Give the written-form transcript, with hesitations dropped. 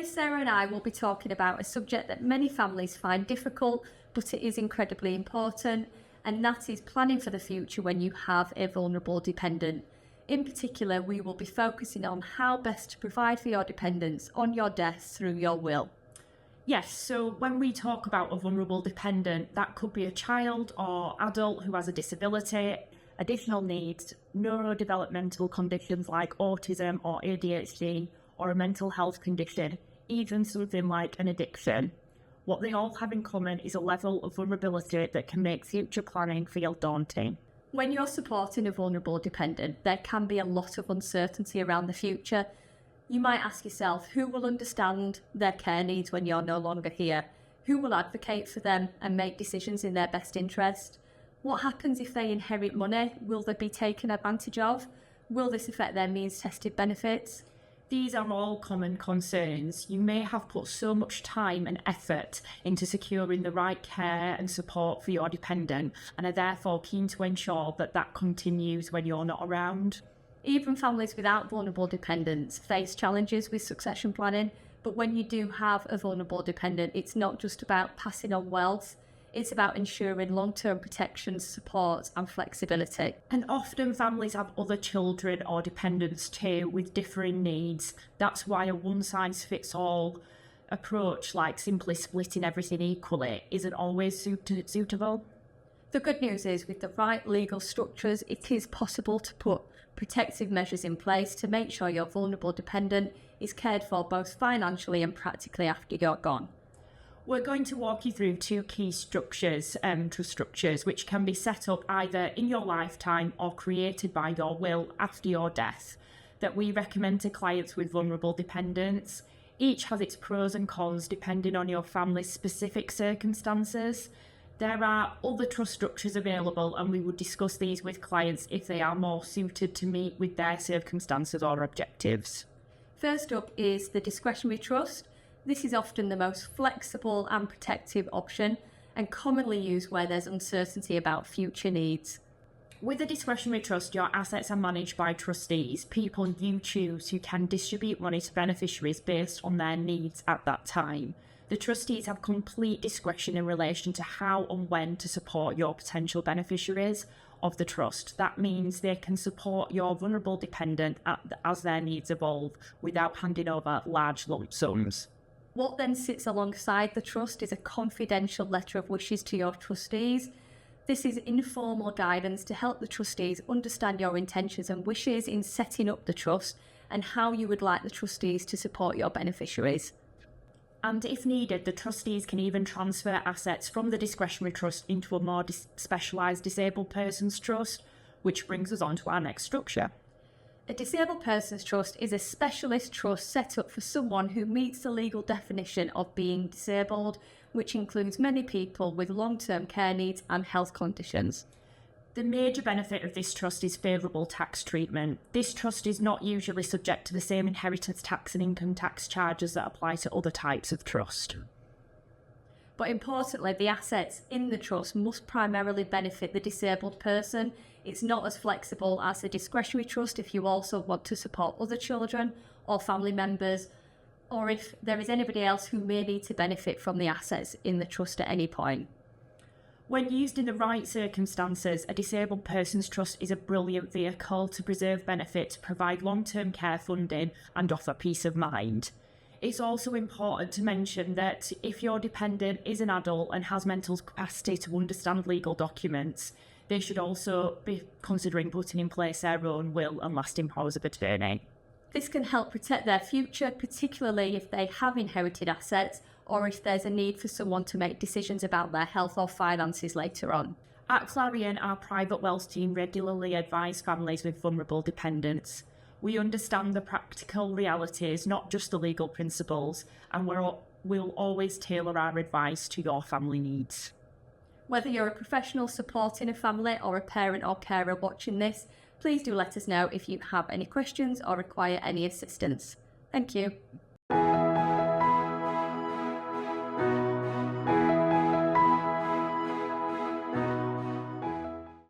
Today, Sarah and I will be talking about a subject that many families find difficult, but it is incredibly important, and that is planning for the future when you have a vulnerable dependent. In particular, we will be focusing on how best to provide for your dependents on your death through your will. Yes, so when we talk about a vulnerable dependent, that could be a child or adult who has a disability, additional needs, neurodevelopmental conditions like autism or ADHD, or a mental health condition, even something like an addiction. What they all have in common is a level of vulnerability that can make future planning feel daunting. When you're supporting a vulnerable dependent, there can be a lot of uncertainty around the future. You might ask yourself, who will understand their care needs when you're no longer here? Who will advocate for them and make decisions in their best interest? What happens if they inherit money? Will they be taken advantage of? Will this affect their means-tested benefits? These are all common concerns. You may have put so much time and effort into securing the right care and support for your dependent and are therefore keen to ensure that that continues when you're not around. Even families without vulnerable dependents face challenges with succession planning, but when you do have a vulnerable dependent, it's not just about passing on wealth. It's about ensuring long-term protection, support and flexibility. And often families have other children or dependents too with differing needs. That's why a one-size-fits-all approach, like simply splitting everything equally, isn't always suitable. The good news is, with the right legal structures, it is possible to put protective measures in place to make sure your vulnerable dependent is cared for both financially and practically after you're gone. We're going to walk you through two key structures, trust structures, which can be set up either in your lifetime or created by your will after your death, that we recommend to clients with vulnerable dependents. Each has its pros and cons depending on your family's specific circumstances. There are other trust structures available, and we would discuss these with clients if they are more suited to meet with their circumstances or objectives. First up is the discretionary trust. This is often the most flexible and protective option and commonly used where there's uncertainty about future needs. With a discretionary trust, your assets are managed by trustees, people you choose who can distribute money to beneficiaries based on their needs at that time. The trustees have complete discretion in relation to how and when to support your potential beneficiaries of the trust. That means they can support your vulnerable dependent as their needs evolve without handing over large lump sums. What then sits alongside the trust is a confidential letter of wishes to your trustees. This is informal guidance to help the trustees understand your intentions and wishes in setting up the trust and how you would like the trustees to support your beneficiaries. And if needed, the trustees can even transfer assets from the discretionary trust into a more specialised disabled persons trust, which brings us on to our next structure. A disabled persons trust is a specialist trust set up for someone who meets the legal definition of being disabled, which includes many people with long-term care needs and health conditions. The major benefit of this trust is favourable tax treatment. This trust is not usually subject to the same inheritance tax and income tax charges that apply to other types of trust. But importantly, the assets in the trust must primarily benefit the disabled person. It's not as flexible as the discretionary trust if you also want to support other children or family members, or if there is anybody else who may need to benefit from the assets in the trust at any point. When used in the right circumstances, a disabled persons trust is a brilliant vehicle to preserve benefits, provide long-term care funding and offer peace of mind. It's also important to mention that if your dependent is an adult and has mental capacity to understand legal documents, they should also be considering putting in place their own will and lasting powers of attorney. This can help protect their future, particularly if they have inherited assets or if there's a need for someone to make decisions about their health or finances later on. At Kerri-Anne, our private wealth team regularly advise families with vulnerable dependents. We understand the practical realities, not just the legal principles, and we'll always tailor our advice to your family needs. Whether you're a professional supporting a family or a parent or carer watching this, please do let us know if you have any questions or require any assistance. Thank you.